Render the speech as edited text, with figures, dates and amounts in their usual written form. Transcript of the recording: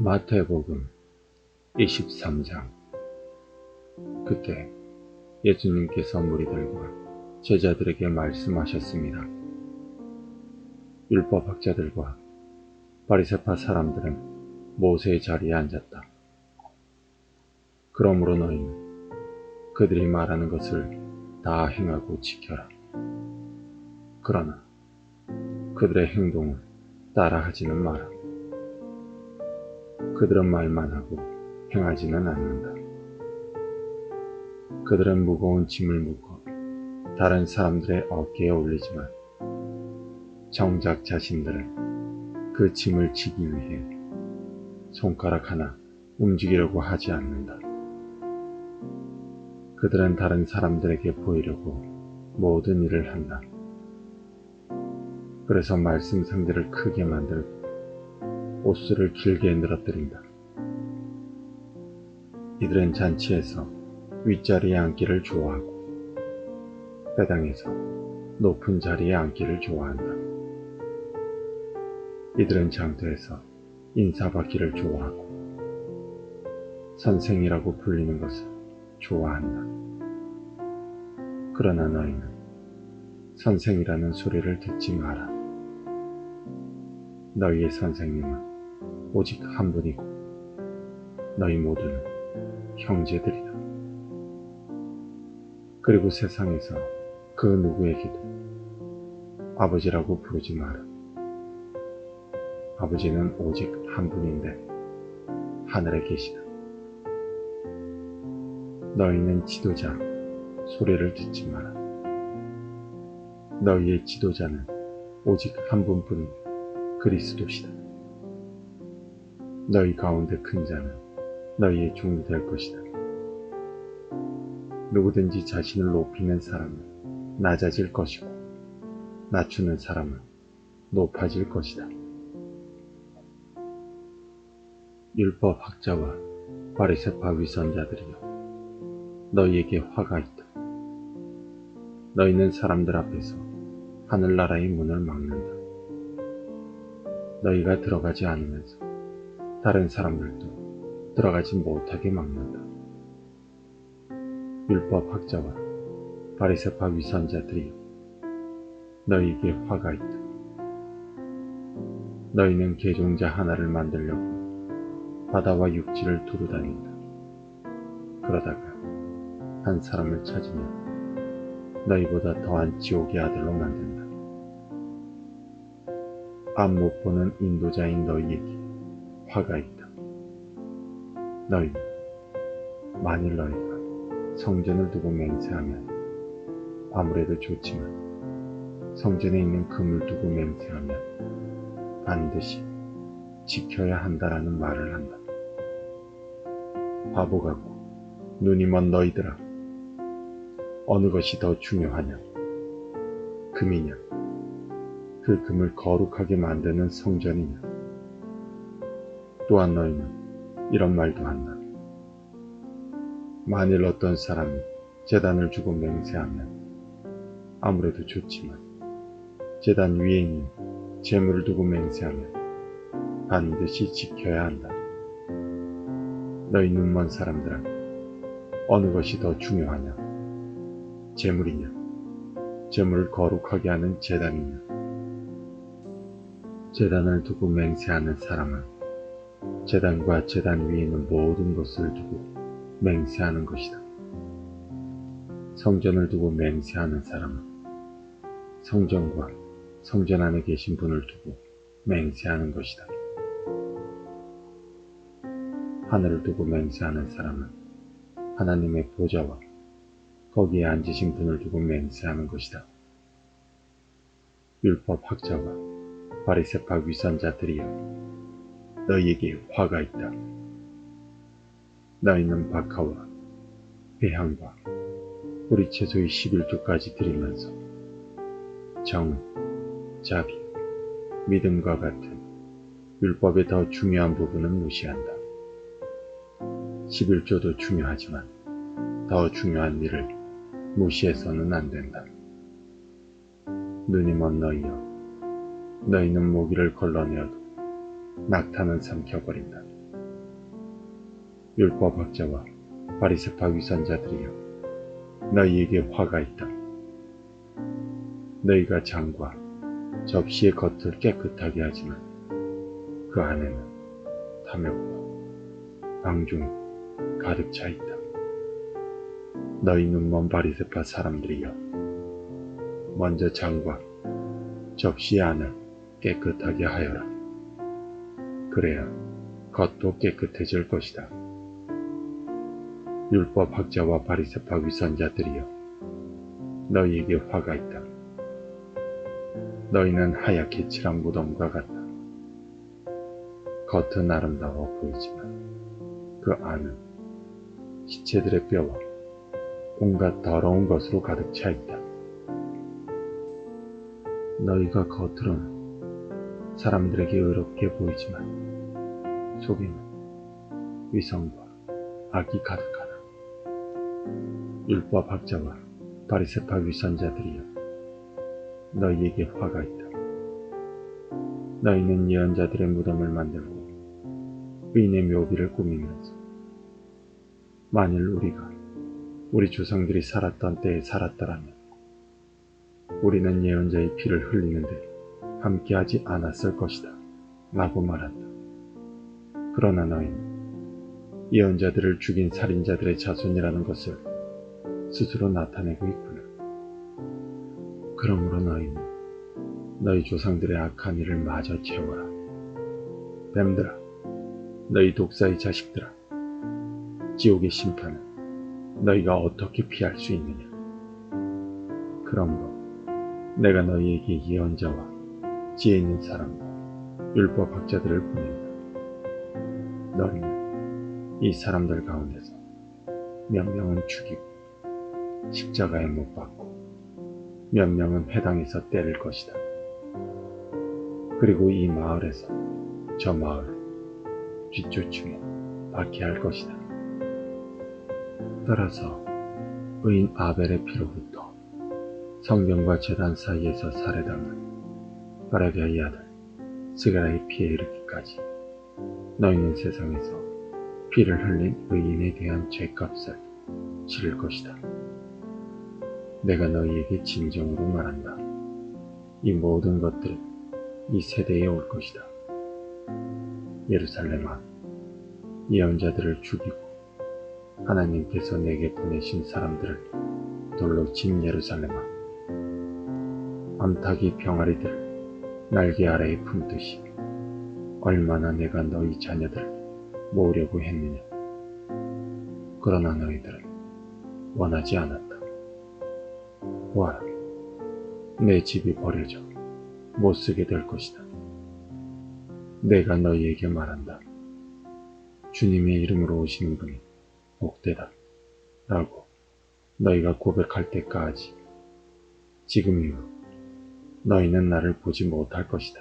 마태복음 23장. 그때 예수님께서 무리들과 제자들에게 말씀하셨습니다. 율법학자들과 바리새파 사람들은 모세의 자리에 앉았다. 그러므로 너희는 그들이 말하는 것을 다 행하고 지켜라. 그러나 그들의 행동을 따라하지는 마라. 그들은 말만 하고 행하지는 않는다. 그들은 무거운 짐을 묶어 다른 사람들의 어깨에 올리지만 정작 자신들은 그 짐을 지기 위해 손가락 하나 움직이려고 하지 않는다. 그들은 다른 사람들에게 보이려고 모든 일을 한다. 그래서 말씀 상대를 크게 만들고 옷수를 길게 늘어뜨린다. 이들은 잔치에서 윗자리에 앉기를 좋아하고 회당에서 높은 자리에 앉기를 좋아한다. 이들은 장터에서 인사받기를 좋아하고 선생이라고 불리는 것을 좋아한다. 그러나 너희는 선생이라는 소리를 듣지 마라. 너희의 선생님은 오직 한 분이고 너희 모두는 형제들이다. 그리고 세상에서 그 누구에게도 아버지라고 부르지 마라. 아버지는 오직 한 분인데 하늘에 계시다. 너희는 지도자 소리를 듣지 마라. 너희의 지도자는 오직 한 분뿐인 그리스도시다. 너희 가운데 큰 자는 너희의 종이 될 것이다. 누구든지 자신을 높이는 사람은 낮아질 것이고 낮추는 사람은 높아질 것이다. 율법학자와 바리새파 위선자들이여, 너희에게 화가 있다. 너희는 사람들 앞에서 하늘나라의 문을 막는다. 너희가 들어가지 않으면서 다른 사람들도 들어가지 못하게 막는다. 율법학자와 바리새파 위선자들이여, 너희에게 화가 있다. 너희는 개종자 하나를 만들려고 바다와 육지를 두루 다닌다. 그러다가 한 사람을 찾으면 너희보다 더한 지옥의 아들로 만든다. 앞 못 보는 인도자인 너희에게 화가 있다. 너희 만일 너희가 성전을 두고 맹세하면 아무래도 좋지만 성전에 있는 금을 두고 맹세하면 반드시 지켜야 한다라는 말을 한다. 바보 같고 눈이 먼 너희들아, 어느 것이 더 중요하냐? 금이냐? 그 금을 거룩하게 만드는 성전이냐? 또한 너희는 이런 말도 한다. 만일 어떤 사람이 제단을 주고 맹세하면 아무래도 좋지만 제단 위에 있는 재물을 두고 맹세하면 반드시 지켜야 한다. 너희 눈먼 사람들아, 어느 것이 더 중요하냐? 재물이냐? 재물을 거룩하게 하는 제단이냐? 제단을 두고 맹세하는 사람은 제단과 제단 위에 있는 모든 것을 두고 맹세하는 것이다. 성전을 두고 맹세하는 사람은 성전과 성전 안에 계신 분을 두고 맹세하는 것이다. 하늘을 두고 맹세하는 사람은 하나님의 보좌와 거기에 앉으신 분을 두고 맹세하는 것이다. 율법학자와 바리새파 위선자들이여, 너희에게 화가 있다. 너희는 박하와 배향과 우리 채소의 11조까지 드리면서 정, 자비, 믿음과 같은 율법의 더 중요한 부분은 무시한다. 11조도 중요하지만 더 중요한 일을 무시해서는 안 된다. 눈이 먼 너희여, 너희는 모기를 걸러내어도 낙타는 삼켜버린다. 율법학자와 바리새파 위선자들이여, 너희에게 화가 있다. 너희가 장과 접시의 겉을 깨끗하게 하지만 그 안에는 탐욕과 방종이 가득 차 있다. 너희 눈먼 바리새파 사람들이여, 먼저 장과 접시의 안을 깨끗하게 하여라. 그래야 겉도 깨끗해질 것이다. 율법학자와 바리새파 위선자들이여, 너희에게 화가 있다. 너희는 하얗게 칠한 무덤과 같다. 겉은 아름다워 보이지만 그 안은 시체들의 뼈와 온갖 더러운 것으로 가득 차 있다. 너희가 겉으로는 사람들에게 의롭게 보이지만 속에는 위선과 악이 가득하다. 율법학자와 바리새파 위선자들이여, 너희에게 화가 있다. 너희는 예언자들의 무덤을 만들고 의인의 묘비를 꾸미면서 만일 우리가 우리 조상들이 살았던 때에 살았더라면 우리는 예언자의 피를 흘리는데 함께하지 않았을 것이다 라고 말한다. 그러나 너희는 예언자들을 죽인 살인자들의 자손이라는 것을 스스로 나타내고 있구나. 그러므로 너희는 너희 조상들의 악한 일을 마저 채워라. 뱀들아, 너희 독사의 자식들아, 지옥의 심판은 너희가 어떻게 피할 수 있느냐. 그러므로 내가 너희에게 예언자와 지혜 있는 사람과 율법학자들을 보낸다. 너희는 이 사람들 가운데서 몇 명은 죽이고 십자가에 못 박고 몇 명은 회당에서 때릴 것이다. 그리고 이 마을에서 저 마을을 뒷조충에 박해할 것이다. 따라서 의인 아벨의 피로부터 성경과 제단 사이에서 살해당한 바라기아의 아들 스가랴의 피에 이르기까지 너희는 세상에서 피를 흘린 의인에 대한 죄값을 치를 것이다. 내가 너희에게 진정으로 말한다. 이 모든 것들은 이 세대에 올 것이다. 예루살렘아, 예언자들을 죽이고 하나님께서 내게 보내신 사람들을 돌로 친 예루살렘아, 암탉이 병아리들을 날개 아래에 품듯이 얼마나 내가 너희 자녀들을 모으려고 했느냐. 그러나 너희들은 원하지 않았다. 보아라, 내 집이 버려져 못쓰게 될 것이다. 내가 너희에게 말한다. 주님의 이름으로 오시는 분이 복되다 라고 너희가 고백할 때까지 지금 이후로 너희는 나를 보지 못할 것이다.